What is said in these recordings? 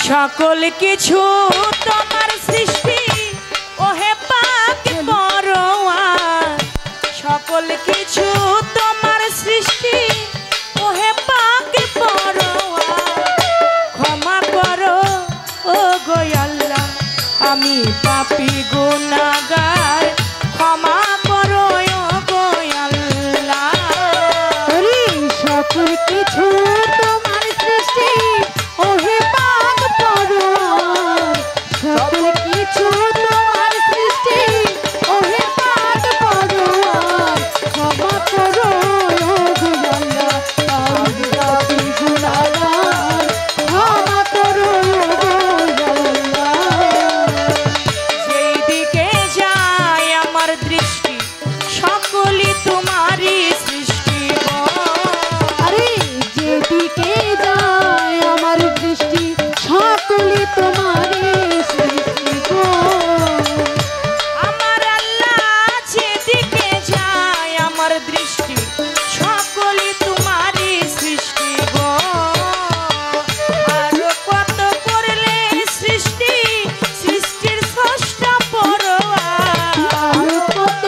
সকল কিছু তোমার সৃষ্টি ওহে পাক পরোয়ার সকল কিছু তোমার সৃষ্টি ওহে পাক পরোয়ার ক্ষমা করো ও গো আল্লাহ আমি পাপী গুনাহগার ক্ষমা করো ও গো আল্লাহ সকল কিছু তোমার সৃষ্টি ওহে পাক পরোয়ার সকল কিছু তোমার সৃষ্টি ওহে পাক পরোয়ার ক্ষমা করো ও গো আল্লাহ আমি পাপী গুনাহগার ক্ষমা করো ও গো আল্লাহ যেই দিকে যায় আমার দৃষ্টি সকলই তোমারই সৃষ্টি গো আরে যেদিকে যায় আমার দৃষ্টি সকলই তোমারই সৃষ্টি গো আমার আল্লাহ যেদিকে যায় আমার দৃষ্টি সকলই তোমারই সৃষ্টি গো আরো কত করলে সৃষ্টি সৃষ্টির স্রষ্টা পরোয়ার আরো কত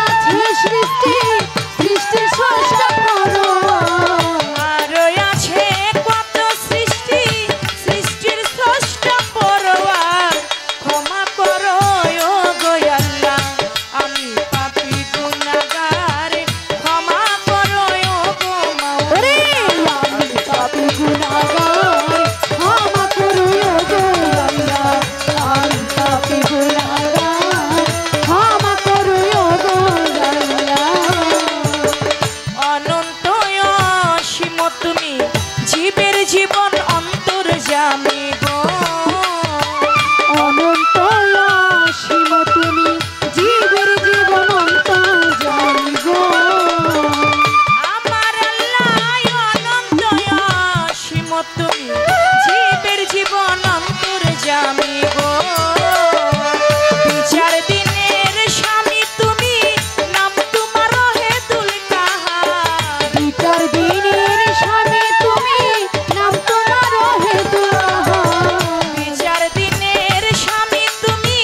আছে সৃষ্টি সৃষ্টির স্রষ্টা পরোয়ার আরো আছে কত সৃষ্টি সৃষ্টির স্রষ্টা পরোয়ার ক্ষমা করো ও গো আল্লাহ আমি পাপী গুনাহগার ক্ষমা করো ও গো ওরে মাওলা আমি পাপী গুনাহগার ক্ষমা করো ও গো আল্লাহ আমি পাপী গুনাহগার ক্ষমা করো ও গো আল্লাহ অনন্ত অসীম তুমি জীবের জীবন অন্তর্যামী গো অনন্ত অসীম তুমি জীবের জীবন অন্তর্যামী গো আমার আল্লাহ অনন্ত অসীম তুমি জীবের জীবন অন্তর্যামী গো বিচার দিনের স্বামী তুমি নাম তোমার হেতুল কাহার বিচার দিনের স্বামী তুমি নাম তোমার হেতুল বিচার দিনের স্বামী তুমি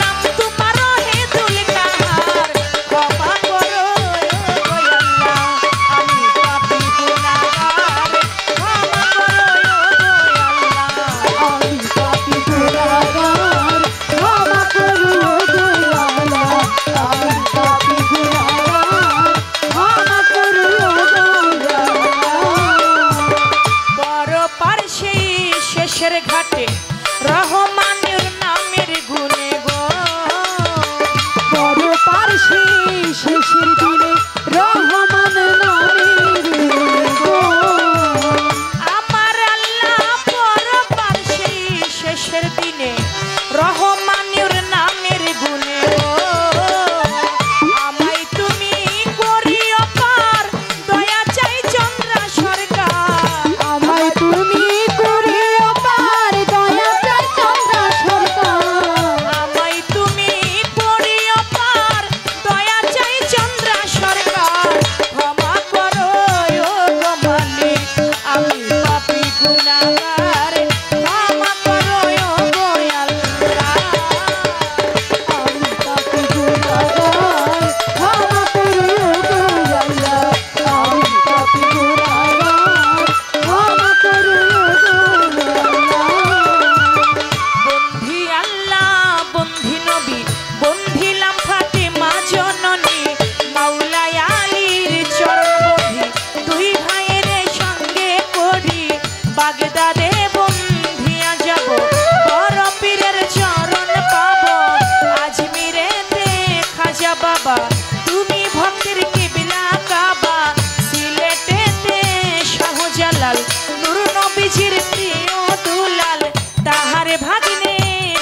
নাম তোমার হেতুল কাহার ক্ষমা করো ও গো আল্লাহ আমি পাপী গুনাহগার ক্ষমা করো ও গো আল্লাহ আমি পাপী গুনাহগার ক্ষমা করো ও গো আল্লাহ আমি পাপী গুনাহগার ক্ষমা করো ও গো আল্লাহ বড় পারসি শেষের ঘাটে রহমানের নামের গুণে গো বড় পারসি শেষের দিনে রহমান নামের গো আমার আল্লাহ বড় পারসি শেষের দিনে রহমানের নামের গুণে গো আমায় তুমি করিও পার দয়া চাই চন্দ্রা সরকার আমায় তুমি করিও পার দয়া চাই চন্দ্রা সরকার আমায় তুমি করিও পার দয়া চাই চন্দ্রা সরকার ক্ষমা করো ও গো মালিক আমি পাপী গুনাহগার ক্ষমা করো ও গো আল্লাহ আমি পাপী গুনাহগার ক্ষমা করো ও গো আল্লাহ আমি পাপী গুনাহগার ক্ষমা করো ও গো আল্লাহ বন্ধি আল্লাহ বন্ধি নবী বন্ধিলাম ফাতেমা জননী মাওলাই আলীর চরণ বন্ধি দুই ভাইয়ের সঙ্গে করি বাগদাদে বন্ধিয়া যাব বড় পীরের চরণ পাব আজমিরেতে খাজা বাবা তুমি ভক্তের কিবলা কাবা সিলেটেতে শাহজালাল নূর নবীজির প্রিয় দুলাল তাহারে ভাগিনে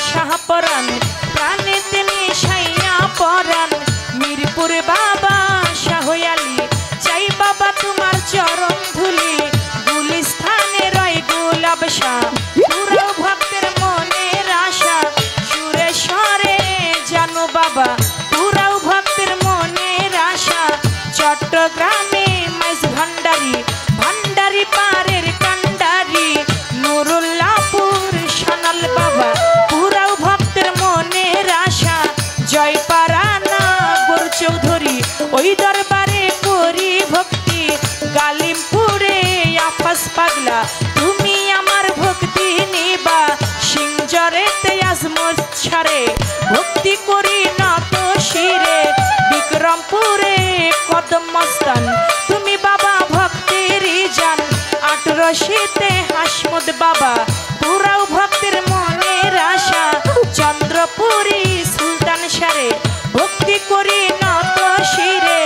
শাহপরাণ প্রাণেতে মিশাইয়া পরাণ মিরপুর বাবা শাহ আলী চাই বাবা তোমার চরণ ধুলি গুলিস্থানে রয় গোলাপ শাহ পুরাও ভক্তের মনের আশা সুরেশ্বরে জানো বাবা পুরাও ভক্তের মনের আশা চট্টগ্রামে মাইজ ভান্ডারি ভান্ডারি পারের কান্ডারি নুরুল্লাহপুর শীতে হাসমুদ বাবা পুরাও ভক্তের মনের আশা চন্দ্রপুরী সুলতান সারে ভক্তি করি নত শিরে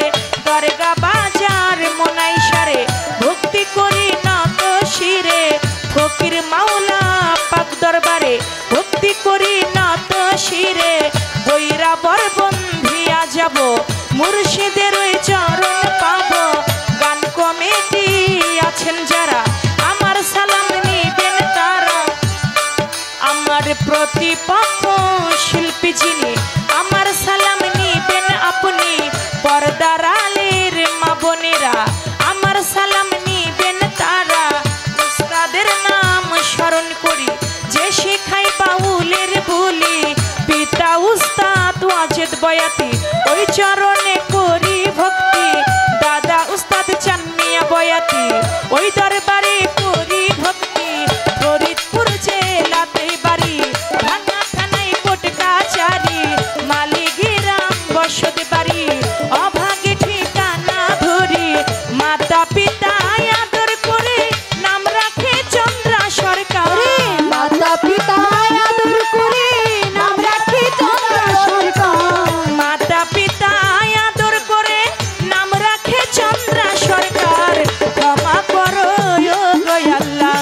দরগা বাজার মনাই সারে ভক্তি করি নত শিরে ফকির মাওলা পাক দরবারে ভক্তি করি নত শিরে বৈরা বরবন্ধিয়া যাব মুর্শিদের ওই চরণ পাব গান কমিটি আছেন যারা আমার সালাম নিবেন তারা আমার প্রতিপক্ষ শিল্পী যিনি আমার সালাম নিবেন আপনি পর্দার আলের মা বোনেরা আমার সালাম নিবেন তারা উস্তাদের নাম স্মরণ করি যে শেখাই বাউলের বলি পিতা উস্তাদ ওয়াজেদ বয়াতি ওই চরণে করি ভক্তি দাদা উস্তাদ চানমিয়া বয়াতি ওই দরবারে করি ভক্তি ফরিদপুর জেলাতে বাড়ি ভাঙা থানায় কোট কাচারি মালিগ্রাম বসত বাড়ি অভাগে ঠিকানা ধরি মাতা পিতা আদর করে নাম রাখে চন্দ্রা সরকার মাতা পিতা আদর করে নাম রাখে চন্দ্রা সরকার মাতা পিতা আদর করে নাম রাখে চন্দ্রা সরকার ক্ষমা করো ও গয়াল্লা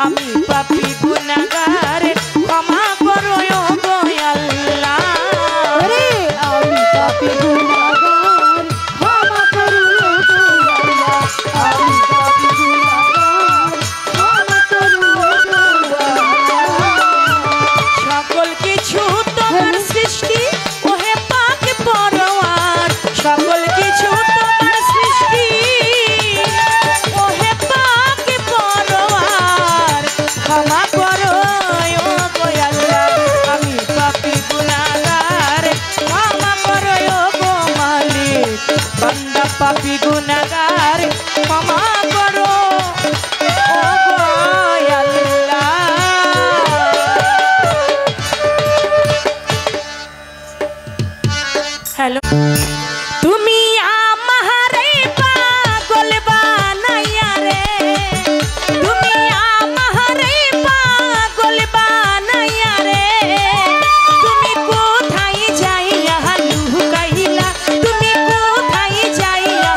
আমি পাপী গুনাহগার ক্ষমা করো ও গয়াল্লা ওরে আমি পাপী গুনাহগার ক্ষমা করো গো আল্লাহ আমি পাপী গুনাহগার ক্ষমা করো গো আল্লাহ সকল কিছু তোমার সৃষ্টি ওহে পাক পরওয়ার সকল কিছু তোমার সৃষ্টি ওহে পাক পরওয়ার ক্ষমা করো ও গো আল্লাহ আমি পাপী গুনাহগার ক্ষমা করো ও গো মালিক বান্দা পাপী গুনাহগার ক্ষমা করো ও গো আল্লাহ হ্যালো তুমি আমারে পাগল বানাইয়া রে তুমি আমারে পাগল বানাইয়া রে তুমি কোথায় যাইয়া লুকাইলা তুমি কোথায় যাইয়া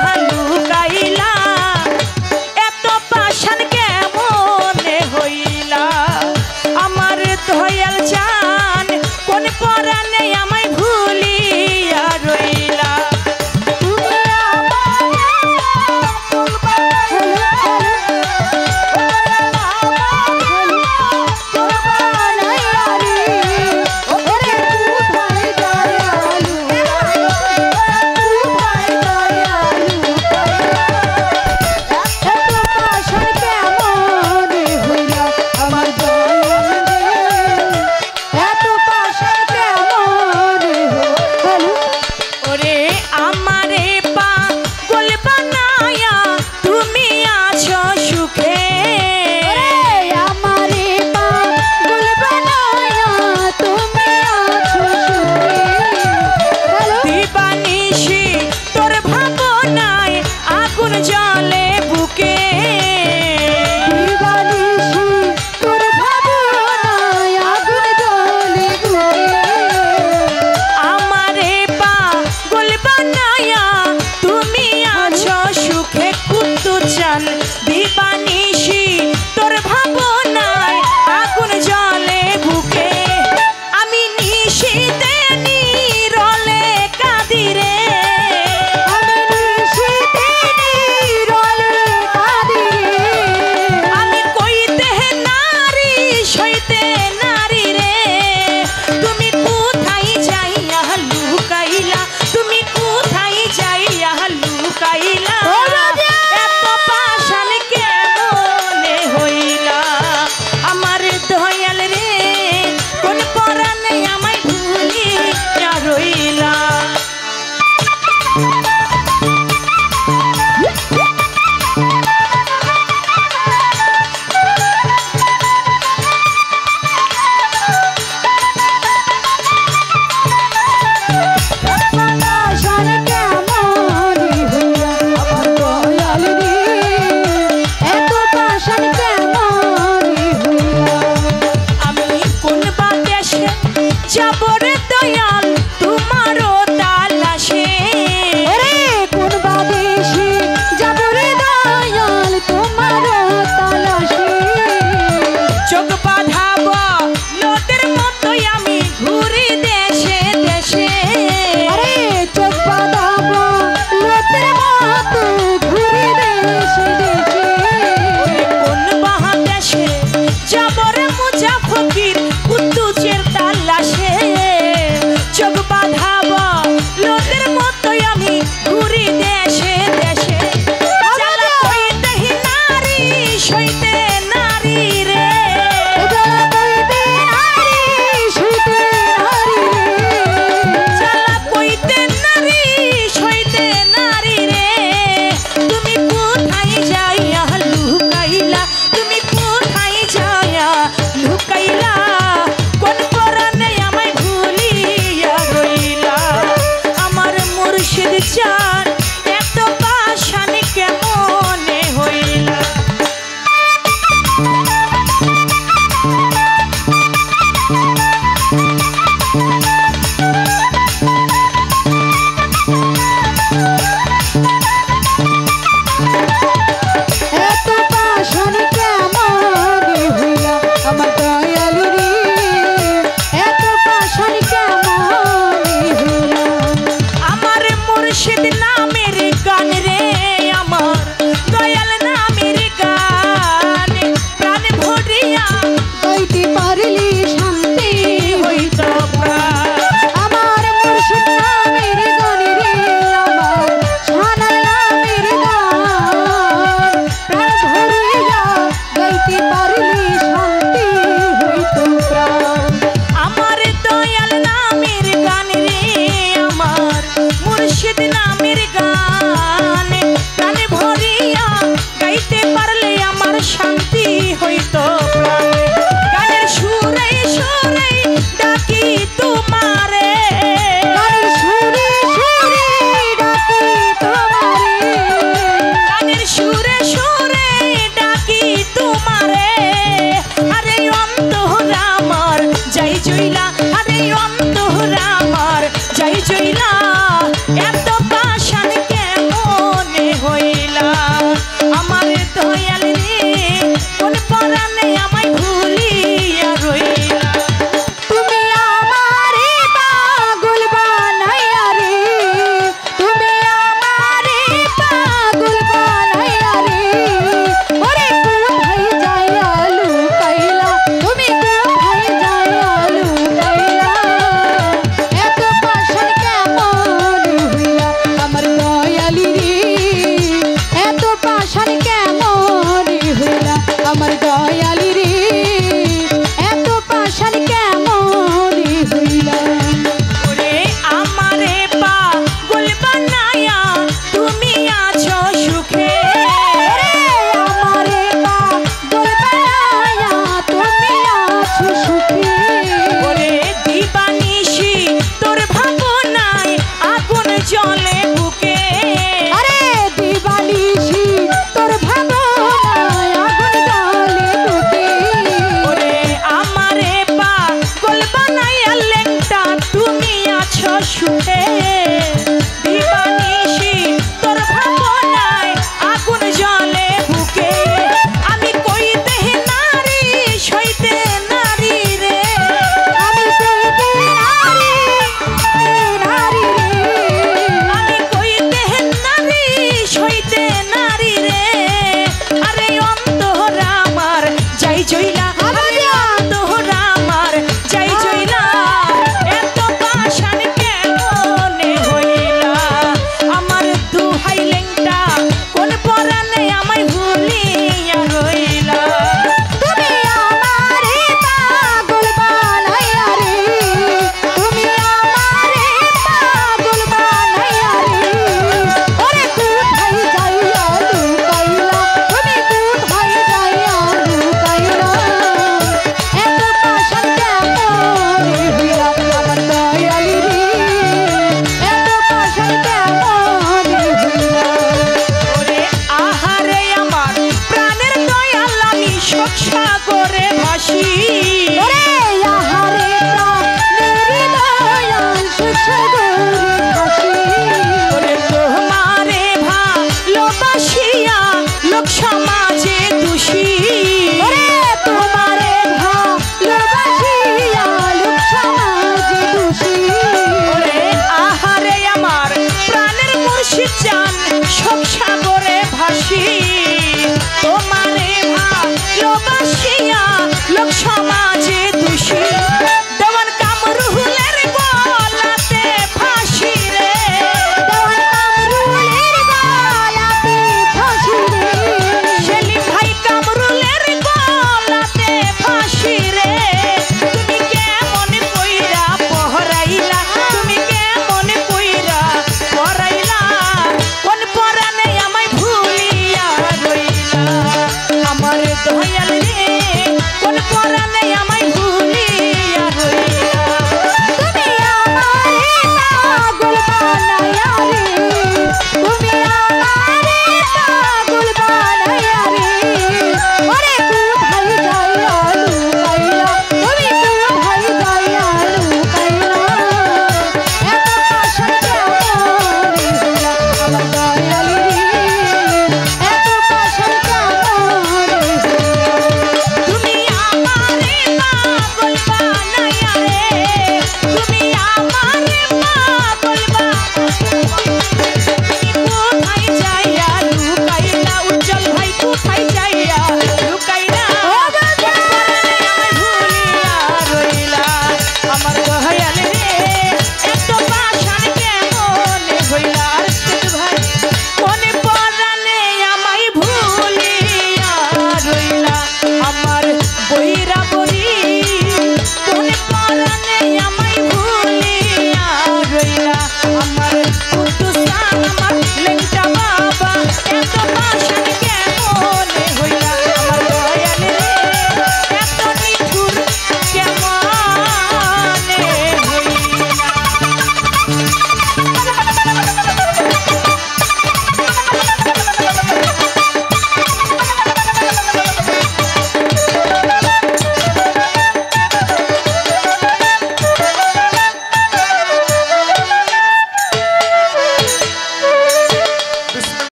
মুজা ফকির কুদ্দুসের তাল্লাশে